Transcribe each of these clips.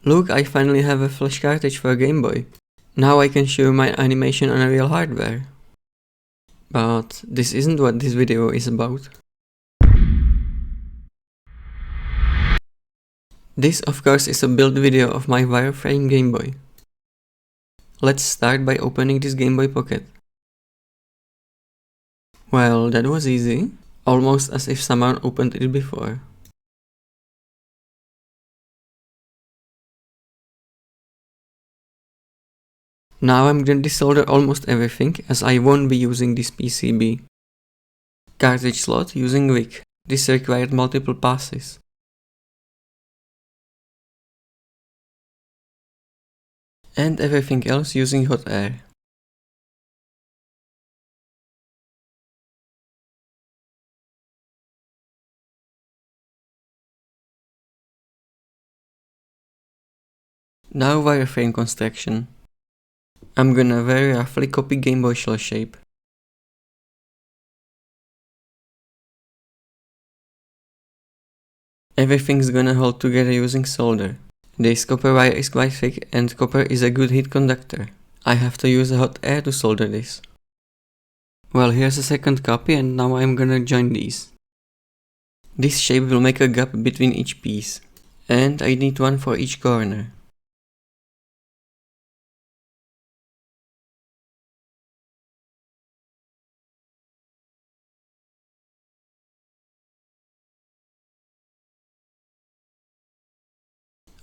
Look, I finally have a flash cartridge for a Game Boy. Now I can show my animation on a real hardware. But this isn't what this video is about. This of course is a build video of my wireframe Game Boy. Let's start by opening this Game Boy Pocket. Well, that was easy. Almost as if someone opened it before. Now I'm gonna desolder almost everything as I won't be using this PCB. Cartridge slot using wick. This required multiple passes. And everything else using hot air. Now wireframe construction. I'm gonna very roughly copy Game Boy shell shape. Everything's gonna hold together using solder. This copper wire is quite thick and copper is a good heat conductor. I have to use hot air to solder this. Well, here's a second copy and now I'm gonna join these. This shape will make a gap between each piece. And I need one for each corner.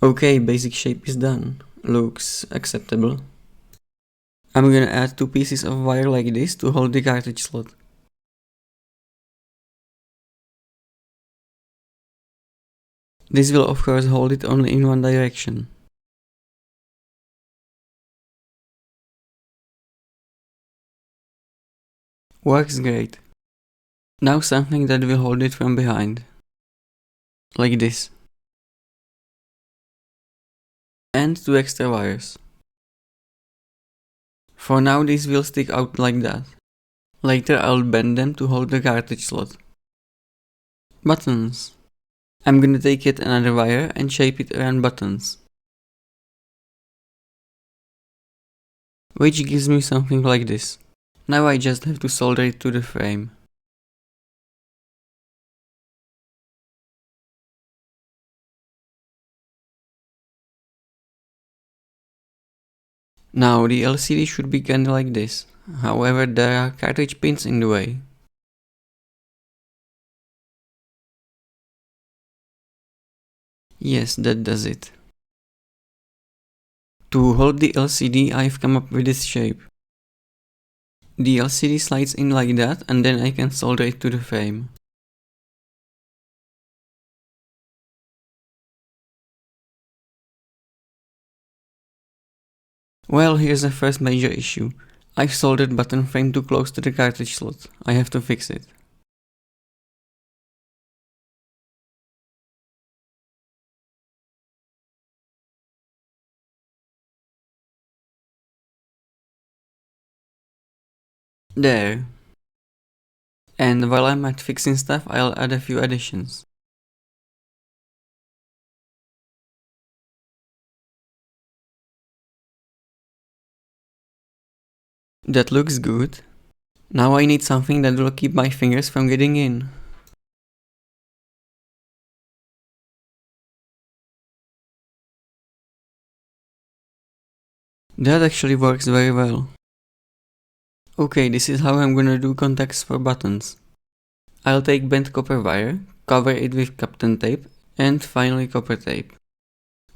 Okay, basic shape is done. Looks acceptable. I'm gonna add 2 pieces of wire like this to hold the cartridge slot. This will of course hold it only in one direction. Works great. Now something that will hold it from behind. Like this. And 2 extra wires. For now these will stick out like that. Later I'll bend them to hold the cartridge slot. Buttons. I'm gonna take yet another wire and shape it around buttons. Which gives me something like this. Now I just have to solder it to the frame. Now the LCD should be kinda like this. However, there are cartridge pins in the way. Yes, that does it. To hold the LCD, I've come up with this shape. The LCD slides in like that and then I can solder it to the frame. Well, here's the first major issue. I've soldered button frame too close to the cartridge slot. I have to fix it. There. And while I'm at fixing stuff, I'll add a few additions. That looks good. Now I need something that will keep my fingers from getting in. That actually works very well. Okay, this is how I'm gonna do contacts for buttons. I'll take bent copper wire, cover it with Kapton tape, and finally copper tape.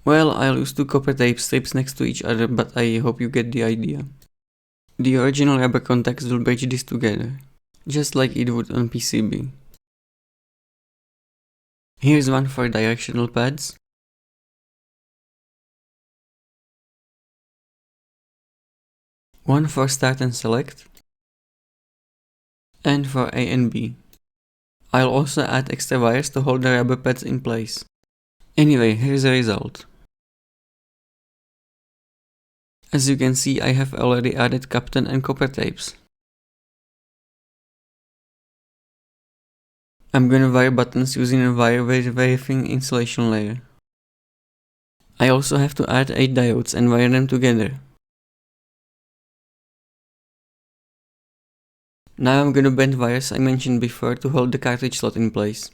Well, I'll use 2 copper tape strips next to each other, but I hope you get the idea. The original rubber contacts will bridge this together, just like it would on PCB. Here's one for directional pads. One for start and select. And for A and B. I'll also add extra wires to hold the rubber pads in place. Anyway, here's the result. As you can see, I have already added Kapton and copper tapes. I'm gonna wire buttons using a wire with a very thin insulation layer. I also have to add 8 diodes and wire them together. Now I'm gonna bend wires I mentioned before to hold the cartridge slot in place.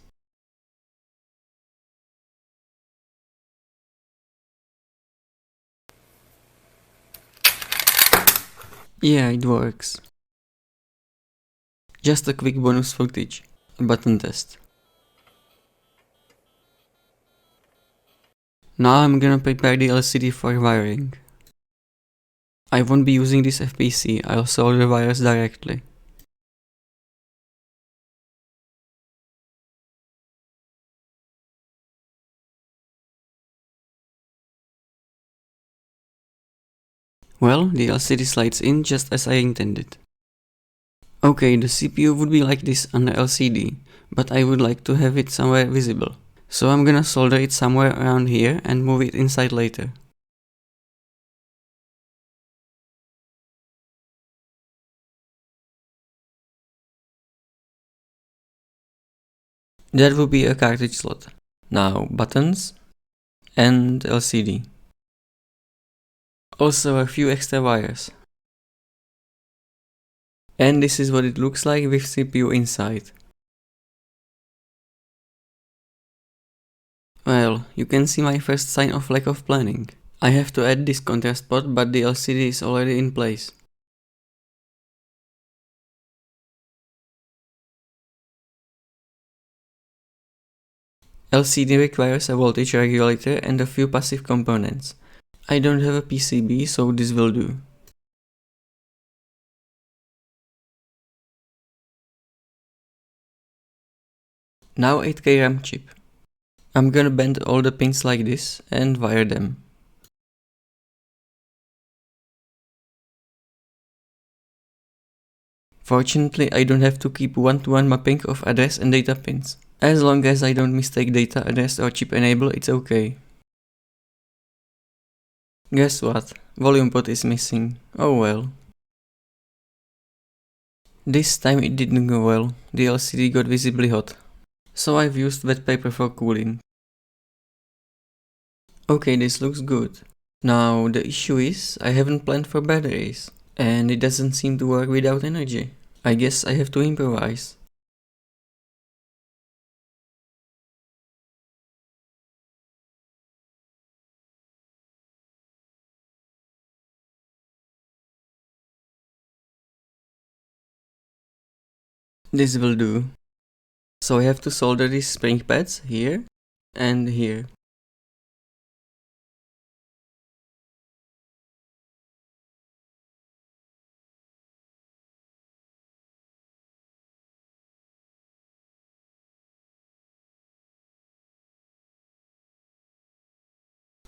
Yeah, it works. Just a quick bonus footage, a button test. Now I'm gonna prepare the LCD for wiring. I won't be using this FPC, I'll solder wires directly. Well, the LCD slides in just as I intended. Okay, the CPU would be like this on the LCD, but I would like to have it somewhere visible. So I'm gonna solder it somewhere around here and move it inside later. That would be a cartridge slot. Now buttons and LCD. Also a few extra wires. And this is what it looks like with CPU inside. Well, you can see my first sign of lack of planning. I have to add this contrast pot, but the LCD is already in place. LCD requires a voltage regulator and a few passive components. I don't have a PCB, so this will do. Now 8K RAM chip. I'm gonna bend all the pins like this and wire them. Fortunately, I don't have to keep one-to-one mapping of address and data pins. As long as I don't mistake data address or chip enable, it's okay. Guess what? Volume pot is missing. Oh well. This time it didn't go well. The LCD got visibly hot. So I've used wet paper for cooling. Okay, this looks good. Now the issue is I haven't planned for batteries. And it doesn't seem to work without energy. I guess I have to improvise. This will do. So I have to solder these spring pads here and here.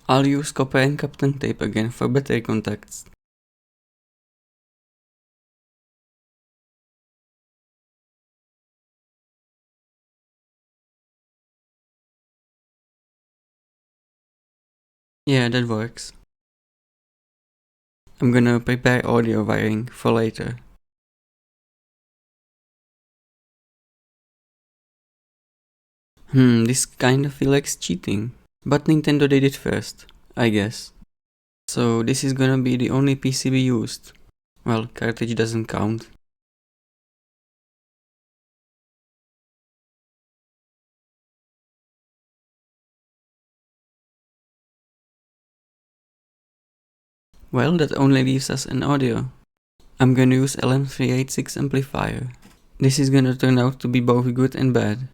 I'll use copper and Kapton tape again for battery contacts. Yeah, that works. I'm gonna prepare audio wiring for later. This kinda feels like cheating. But Nintendo did it first, I guess. So this is gonna be the only PCB used. Well, cartridge doesn't count. Well, that only leaves us an audio. I'm gonna use LM386 amplifier. This is gonna turn out to be both good and bad.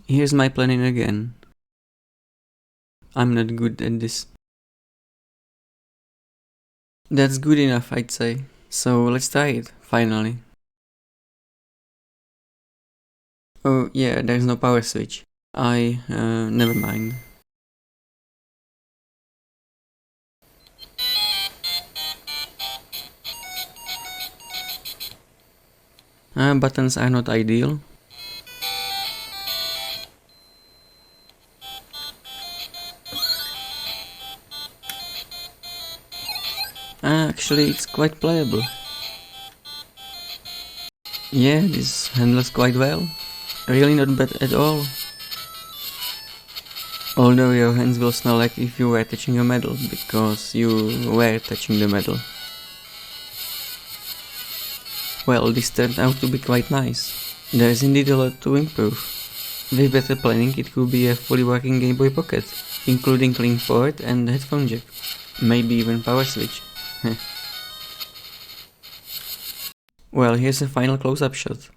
Here's my planning again. I'm not good at this. That's good enough, I'd say. So let's try it, finally. Oh yeah, there's no power switch. Never mind. Buttons are not ideal. Actually, it's quite playable. Yeah, this handles quite well. Really not bad at all. Although your hands will smell like if you were touching a metal, because you were touching the metal. Well, this turned out to be quite nice. There is indeed a lot to improve. With better planning, it could be a fully working Game Boy Pocket, including link port and headphone jack. Maybe even power switch. Well, here's a final close-up shot.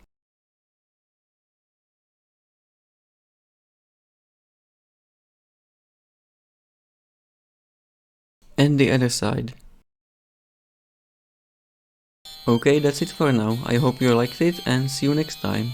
And the other side. Okay, that's it for now. I hope you liked it and see you next time.